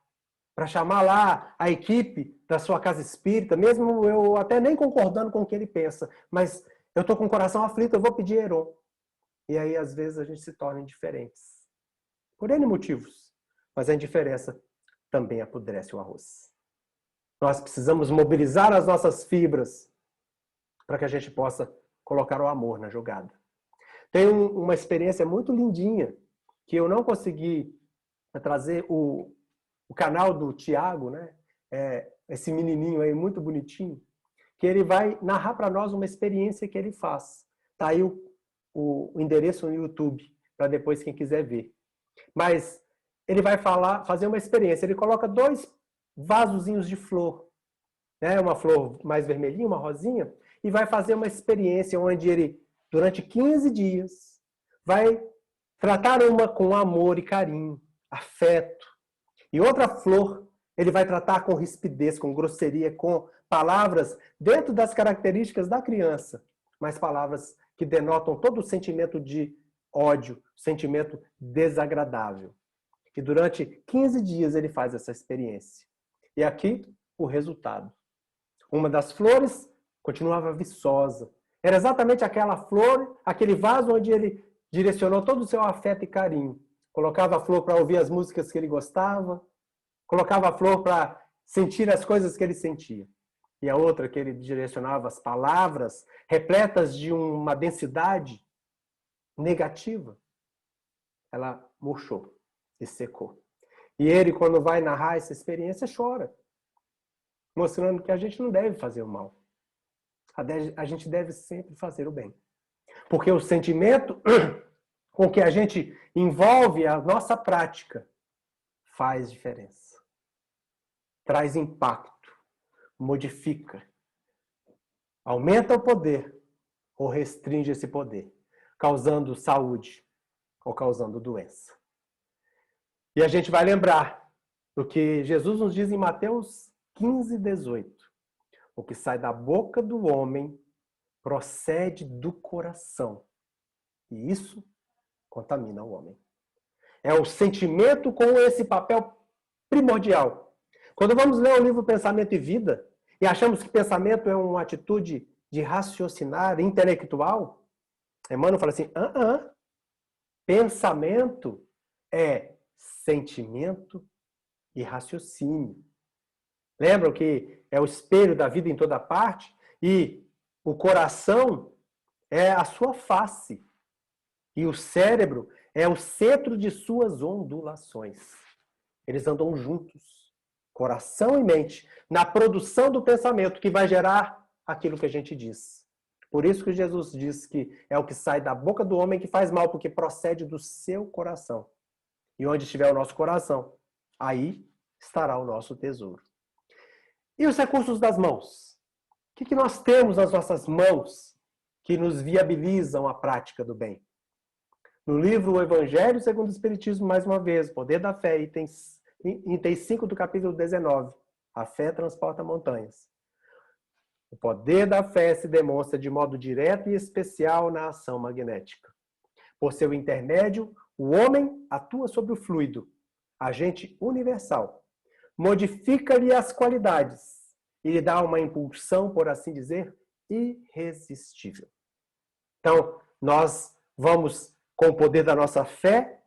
[SPEAKER 1] Para chamar lá a equipe da sua casa espírita, mesmo eu até nem concordando com o que ele pensa, mas eu estou com o coração aflito, eu vou pedir Heron. E aí, às vezes, a gente se torna indiferentes. Por N motivos. Mas a indiferença também apodrece o arroz. Nós precisamos mobilizar as nossas fibras para que a gente possa colocar o amor na jogada. Tem uma experiência muito lindinha que eu não consegui trazer o canal do Tiago, né? Esse menininho aí muito bonitinho, que ele vai narrar para nós uma experiência que ele faz. Tá aí o endereço no YouTube para depois quem quiser ver. Mas ele vai fazer uma experiência. Ele coloca 2 vasozinhos de flor, né? Uma flor mais vermelhinha, uma rosinha, e vai fazer uma experiência onde ele, durante 15 dias, vai tratar uma com amor e carinho, afeto. E outra flor, ele vai tratar com rispidez, com grosseria, com palavras dentro das características da criança, mas palavras que denotam todo o sentimento de ódio, sentimento desagradável. E durante 15 dias ele faz essa experiência. E aqui o resultado. Uma das flores continuava viçosa. Era exatamente aquela flor, aquele vaso onde ele direcionou todo o seu afeto e carinho. Colocava a flor para ouvir as músicas que ele gostava, colocava a flor para sentir as coisas que ele sentia. E a outra que ele direcionava as palavras repletas de uma densidade negativa, ela murchou e secou. E ele, quando vai narrar essa experiência, chora, mostrando que a gente não deve fazer o mal. A gente deve sempre fazer o bem. Porque o sentimento com que a gente envolve a nossa prática faz diferença. Traz impacto, modifica, aumenta o poder ou restringe esse poder, causando saúde ou causando doença. E a gente vai lembrar do que Jesus nos diz em Mateus 15, 18. O que sai da boca do homem procede do coração. E isso contamina o homem. É o sentimento com esse papel primordial. Quando vamos ler o livro Pensamento e Vida e achamos que pensamento é uma atitude de raciocinar, intelectual, Emmanuel fala assim, pensamento é sentimento e raciocínio. Lembram que é o espelho da vida em toda parte? E o coração é a sua face. E o cérebro é o centro de suas ondulações. Eles andam juntos, coração e mente, na produção do pensamento que vai gerar aquilo que a gente diz. Por isso que Jesus diz que é o que sai da boca do homem que faz mal, porque procede do seu coração. E onde estiver o nosso coração, aí estará o nosso tesouro. E os recursos das mãos? O que nós temos nas nossas mãos que nos viabilizam a prática do bem? No livro O Evangelho segundo o Espiritismo, mais uma vez, Poder da Fé, item 5 do capítulo 19. A fé transporta montanhas. O poder da fé se demonstra de modo direto e especial na ação magnética. Por seu intermédio, o homem atua sobre o fluido, agente universal. Modifica-lhe as qualidades e lhe dá uma impulsão, por assim dizer, irresistível. Então, nós vamos, com o poder da nossa fé,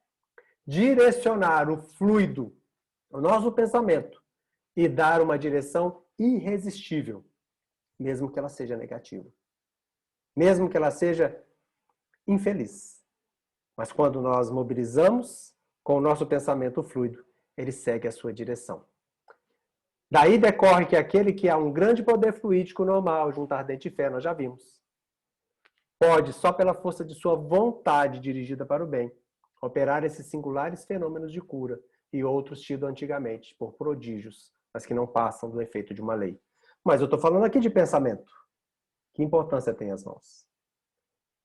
[SPEAKER 1] direcionar o fluido, o nosso pensamento, e dar uma direção irresistível, mesmo que ela seja negativa. Mesmo que ela seja infeliz. Mas quando nós mobilizamos com o nosso pensamento fluido, ele segue a sua direção. Daí decorre que aquele que há um grande poder fluídico normal, junto à ardente fé, nós já vimos, pode, só pela força de sua vontade dirigida para o bem, operar esses singulares fenômenos de cura e outros tidos antigamente por prodígios, mas que não passam do efeito de uma lei. Mas eu estou falando aqui de pensamento. Que importância tem as mãos?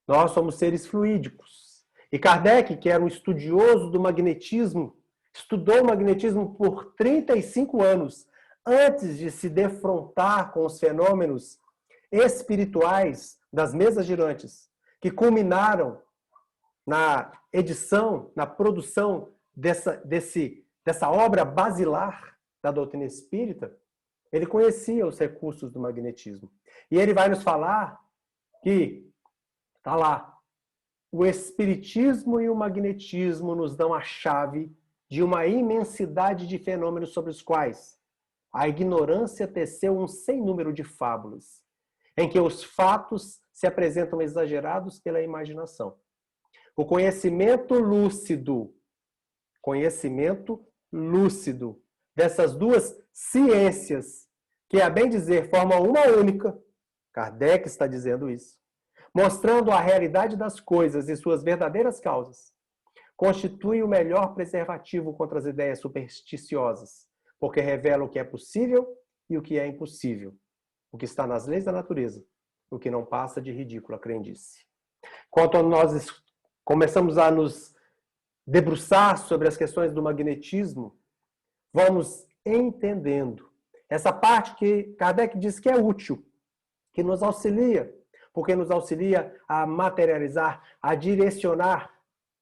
[SPEAKER 1] Nós somos seres fluídicos. E Kardec, que era um estudioso do magnetismo, estudou o magnetismo por 35 anos, antes de se defrontar com os fenômenos espirituais das mesas girantes, que culminaram na edição, na produção dessa obra basilar da doutrina espírita. Ele conhecia os recursos do magnetismo. E ele vai nos falar que, está lá, o espiritismo e o magnetismo nos dão a chave de uma imensidade de fenômenos sobre os quais a ignorância teceu um sem número de fábulas, em que os fatos se apresentam exagerados pela imaginação. O conhecimento lúcido dessas duas ciências, que, a bem dizer, formam uma única, Kardec está dizendo isso, mostrando a realidade das coisas e suas verdadeiras causas, constitui o melhor preservativo contra as ideias supersticiosas, porque revela o que é possível e o que é impossível, o que está nas leis da natureza o que não passa de ridícula crendice. Quando nós começamos a nos debruçar sobre as questões do magnetismo, vamos entendendo essa parte que Kardec diz que é útil, que nos auxilia, porque nos auxilia a materializar, a direcionar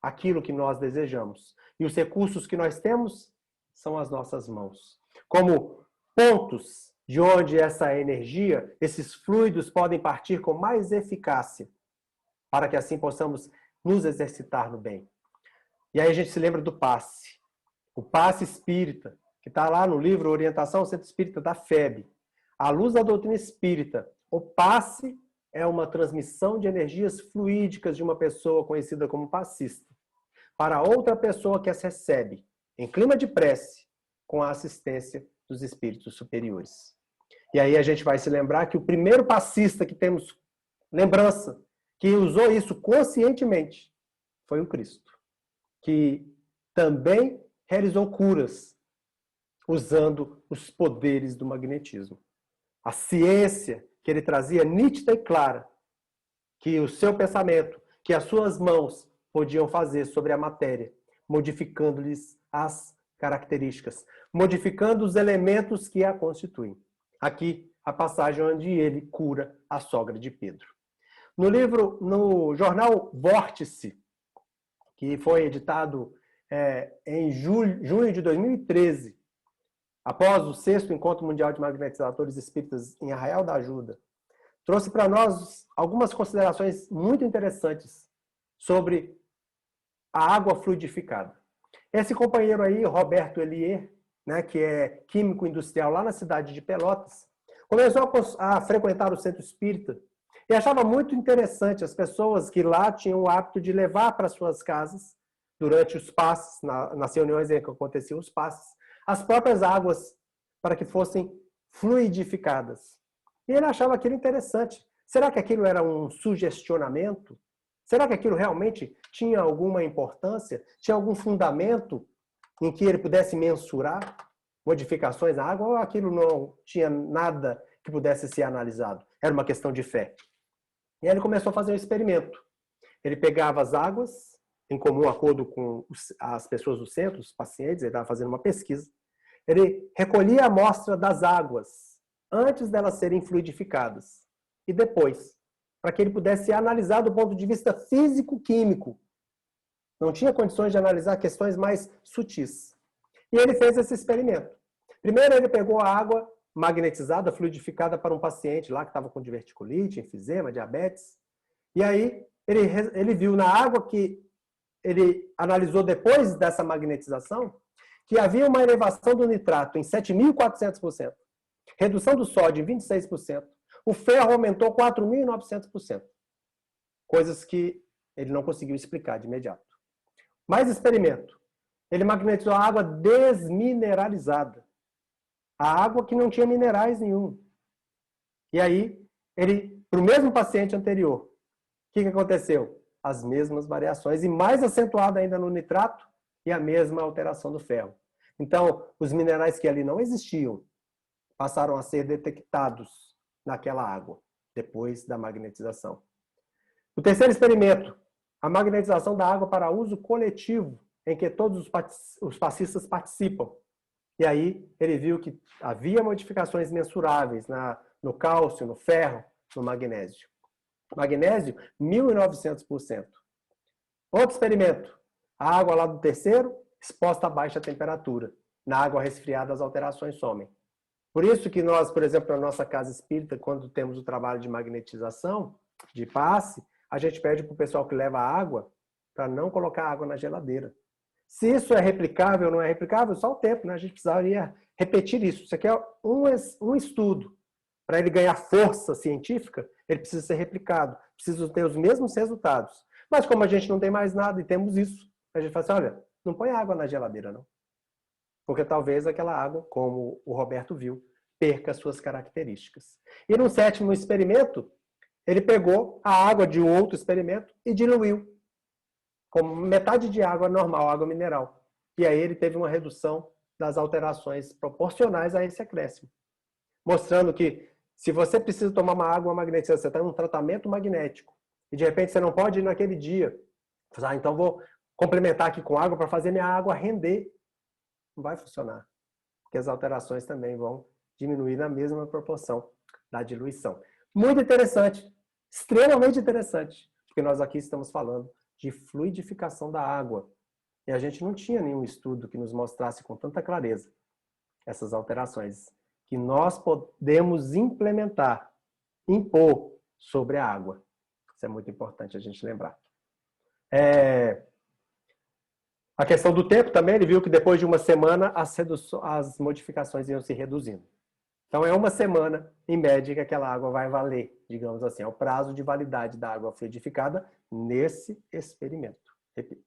[SPEAKER 1] aquilo que nós desejamos. E os recursos que nós temos são as nossas mãos. Como pontos de onde essa energia, esses fluidos podem partir com mais eficácia, para que assim possamos nos exercitar no bem. E aí a gente se lembra do passe. O passe espírita, que está lá no livro Orientação ao Centro Espírita da FEB. À luz da doutrina espírita, o passe é uma transmissão de energias fluídicas de uma pessoa conhecida como passista para outra pessoa que as recebe, em clima de prece, com a assistência dos espíritos superiores. E aí a gente vai se lembrar que o primeiro passista que temos lembrança, que usou isso conscientemente, foi o Cristo, que também realizou curas usando os poderes do magnetismo. A ciência que ele trazia nítida e clara, que o seu pensamento, que as suas mãos podiam fazer sobre a matéria, modificando-lhes as características, modificando os elementos que a constituem. Aqui, a passagem onde ele cura a sogra de Pedro. No jornal Vórtice, que foi editado em junho de 2013, após o 6º Encontro Mundial de Magnetizadores Espíritas em Arraial da Ajuda, trouxe para nós algumas considerações muito interessantes sobre a água fluidificada. Esse companheiro aí, Roberto Elier, né, que é químico industrial lá na cidade de Pelotas, começou a frequentar o centro espírita e achava muito interessante as pessoas que lá tinham o hábito de levar para suas casas, durante os passes, nas reuniões em que aconteciam os passes, as próprias águas para que fossem fluidificadas. E ele achava aquilo interessante. Será que aquilo era um sugestionamento? Será que aquilo realmente tinha alguma importância? Tinha algum fundamento em que ele pudesse mensurar modificações na água? Ou aquilo não tinha nada que pudesse ser analisado? Era uma questão de fé. E aí ele começou a fazer um experimento. Ele pegava as águas, em comum acordo com as pessoas do centro, os pacientes, ele estava fazendo uma pesquisa. Ele recolhia a amostra das águas antes delas serem fluidificadas e depois, para que ele pudesse analisar do ponto de vista físico-químico. Não tinha condições de analisar questões mais sutis. E ele fez esse experimento. Primeiro ele pegou a água magnetizada, fluidificada para um paciente lá que estava com diverticulite, enfisema, diabetes. E aí ele viu na água que ele analisou depois dessa magnetização que havia uma elevação do nitrato em 7.400%, redução do sódio em 26%, o ferro aumentou 4.900%. Coisas que ele não conseguiu explicar de imediato. Mais experimento. Ele magnetizou a água desmineralizada. A água que não tinha minerais nenhum. E aí, para o mesmo paciente anterior, o que aconteceu? As mesmas variações e mais acentuada ainda no nitrato e a mesma alteração do ferro. Então, os minerais que ali não existiam passaram a ser detectados naquela água, depois da magnetização. O terceiro experimento, a magnetização da água para uso coletivo, em que todos os passistas participam. E aí ele viu que havia modificações mensuráveis no cálcio, no ferro, no magnésio. Magnésio, 1.900%. Outro experimento, a água lá do terceiro, exposta a baixa temperatura. Na água resfriada, as alterações somem. Por isso que nós, por exemplo, na nossa casa espírita, quando temos o trabalho de magnetização, de passe, a gente pede para o pessoal que leva água para não colocar água na geladeira. Se isso é replicável ou não é replicável, só o tempo, né? A gente precisaria repetir isso. Isso aqui é um estudo. Para ele ganhar força científica, ele precisa ser replicado. Precisa ter os mesmos resultados. Mas como a gente não tem mais nada e temos isso, a gente fala assim, olha, não põe água na geladeira, não. Porque talvez aquela água, como o Roberto viu, perca suas características. E no sétimo experimento, ele pegou a água de um outro experimento e diluiu. Como metade de água normal, água mineral. E aí ele teve uma redução das alterações proporcionais a esse acréscimo. Mostrando que Se você precisa tomar uma água magnética, você está em um tratamento magnético, e de repente você não pode ir naquele dia, então vou complementar aqui com água para fazer minha água render. Não vai funcionar, porque as alterações também vão diminuir na mesma proporção da diluição. Muito interessante, extremamente interessante, porque nós aqui estamos falando de fluidificação da água. E a gente não tinha nenhum estudo que nos mostrasse com tanta clareza essas alterações que nós podemos implementar, impor sobre a água. Isso é muito importante a gente lembrar. A questão do tempo também, ele viu que depois de uma semana as modificações iam se reduzindo. Então é uma semana, em média, que aquela água vai valer, digamos assim, é o prazo de validade da água fluidificada nesse experimento. Repito.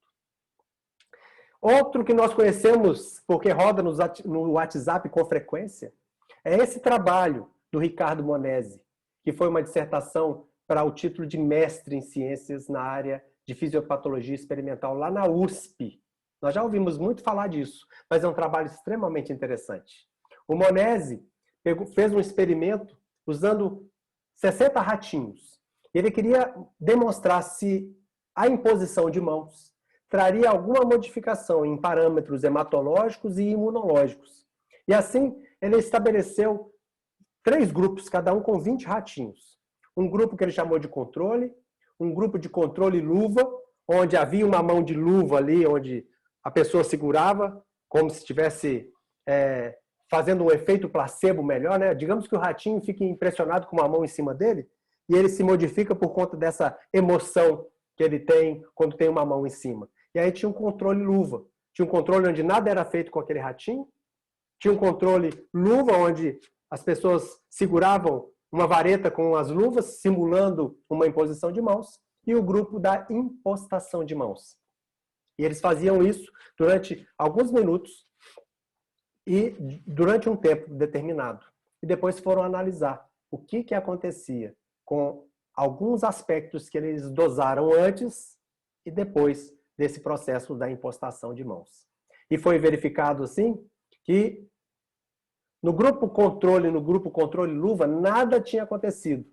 [SPEAKER 1] Outro que nós conhecemos, porque roda no WhatsApp com frequência, é esse trabalho do Ricardo Monesi, que foi uma dissertação para o título de mestre em ciências na área de fisiopatologia experimental lá na USP. Nós já ouvimos muito falar disso, mas é um trabalho extremamente interessante. O Monesi fez um experimento usando 60 ratinhos. Ele queria demonstrar se a imposição de mãos traria alguma modificação em parâmetros hematológicos e imunológicos. E assim, ele estabeleceu 3 grupos, cada um com 20 ratinhos. Um grupo que ele chamou de controle, um grupo de controle luva, onde havia uma mão de luva ali, onde a pessoa segurava, como se estivesse fazendo um efeito placebo melhor, né? Digamos que o ratinho fique impressionado com uma mão em cima dele, e ele se modifica por conta dessa emoção que ele tem quando tem uma mão em cima. E aí tinha um controle luva. Tinha um controle onde nada era feito com aquele ratinho. Tinha um controle luva, onde as pessoas seguravam uma vareta com as luvas, simulando uma imposição de mãos. E o grupo da impostação de mãos. E eles faziam isso durante alguns minutos e durante um tempo determinado. E depois foram analisar o que acontecia com alguns aspectos que eles dosaram antes e depois desse processo da impostação de mãos. E foi verificado, assim, que no grupo controle luva, nada tinha acontecido.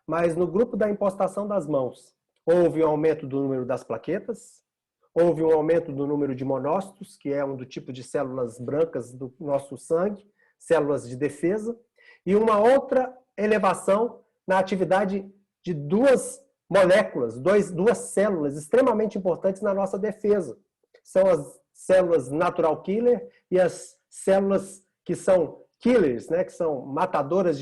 [SPEAKER 1] Mas no grupo da impostação das mãos, houve um aumento do número das plaquetas, houve um aumento do número de monócitos, que é um do tipo de células brancas do nosso sangue, células de defesa, e uma outra elevação na atividade de 2 moléculas, 2 células extremamente importantes na nossa defesa. São as células natural killer e as células que são killers, né, que são matadoras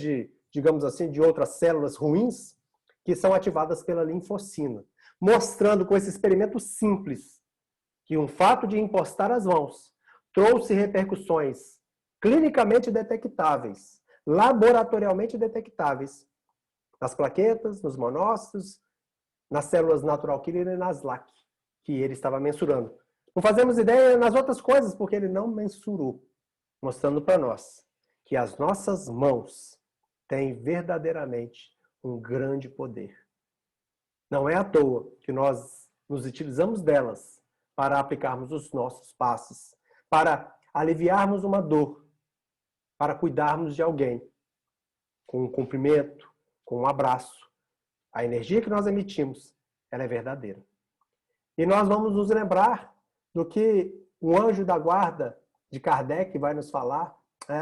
[SPEAKER 1] digamos assim, de outras células ruins, que são ativadas pela linfocina. Mostrando com esse experimento simples que um fato de impostar as mãos trouxe repercussões clinicamente detectáveis, laboratorialmente detectáveis, nas plaquetas, nos monócitos, nas células natural killer e nas LAC, que ele estava mensurando. Não fazemos ideia nas outras coisas, porque ele não mensurou, mostrando para nós que as nossas mãos têm verdadeiramente um grande poder. Não é à toa que nós nos utilizamos delas para aplicarmos os nossos passos, para aliviarmos uma dor, para cuidarmos de alguém, com um cumprimento, com um abraço. A energia que nós emitimos, ela é verdadeira. E nós vamos nos lembrar do que o anjo da guarda de Kardec vai nos falar,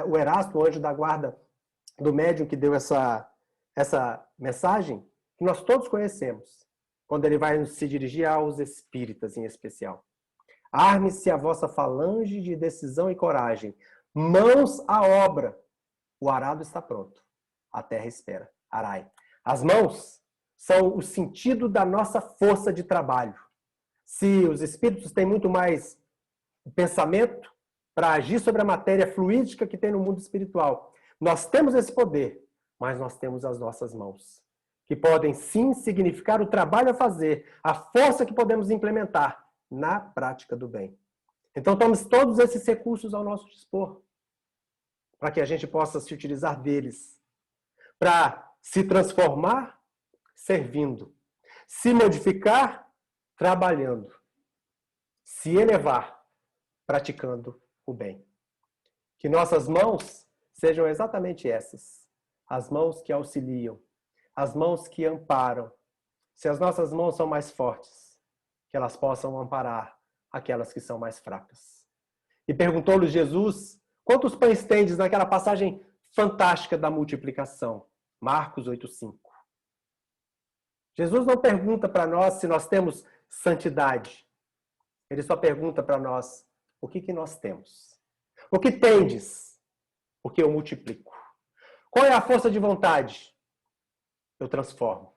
[SPEAKER 1] o Erasto, o anjo da guarda do médium que deu essa mensagem, que nós todos conhecemos, quando ele vai se dirigir aos espíritas em especial. Arme-se a vossa falange de decisão e coragem. Mãos à obra. O arado está pronto. A terra espera. Arai. As mãos são o sentido da nossa força de trabalho. Se os espíritos têm muito mais pensamento para agir sobre a matéria fluídica que tem no mundo espiritual, nós temos esse poder, mas nós temos as nossas mãos, que podem sim significar o trabalho a fazer, a força que podemos implementar na prática do bem. Então, temos todos esses recursos ao nosso dispor, para que a gente possa se utilizar deles, para se transformar servindo, se modificar trabalhando, se elevar praticando o bem. Que nossas mãos sejam exatamente essas, as mãos que auxiliam, as mãos que amparam. Se as nossas mãos são mais fortes, que elas possam amparar aquelas que são mais fracas. E perguntou-lhe Jesus, quantos pães tendes naquela passagem fantástica da multiplicação? Marcos 8:5. Jesus não pergunta para nós se nós temos santidade. Ele só pergunta para nós o que nós temos. O que tendes? Porque eu multiplico. Qual é a força de vontade? Eu transformo.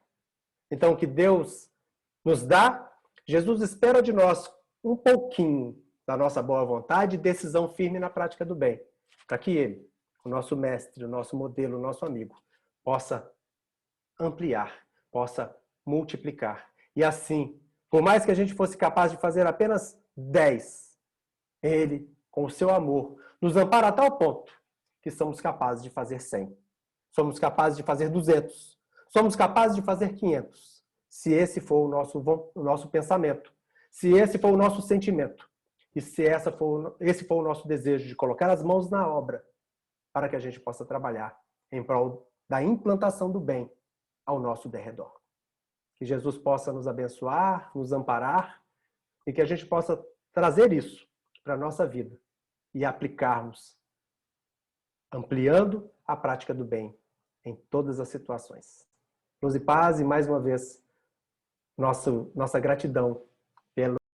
[SPEAKER 1] Então, o que Deus nos dá, Jesus espera de nós um pouquinho da nossa boa vontade e decisão firme na prática do bem, para que Ele, o nosso mestre, o nosso modelo, o nosso amigo, possa ampliar, possa multiplicar. E assim, por mais que a gente fosse capaz de fazer apenas 10, Ele, com o seu amor, nos ampara a tal ponto que somos capazes de fazer 100. Somos capazes de fazer 200. Somos capazes de fazer 500. Se esse for o nosso pensamento, se esse for o nosso sentimento, e se esse for o nosso desejo de colocar as mãos na obra, para que a gente possa trabalhar em prol da implantação do bem ao nosso derredor. Que Jesus possa nos abençoar, nos amparar, e que a gente possa trazer isso para a nossa vida e aplicarmos, ampliando a prática do bem em todas as situações. Luz e paz, e mais uma vez, nossa gratidão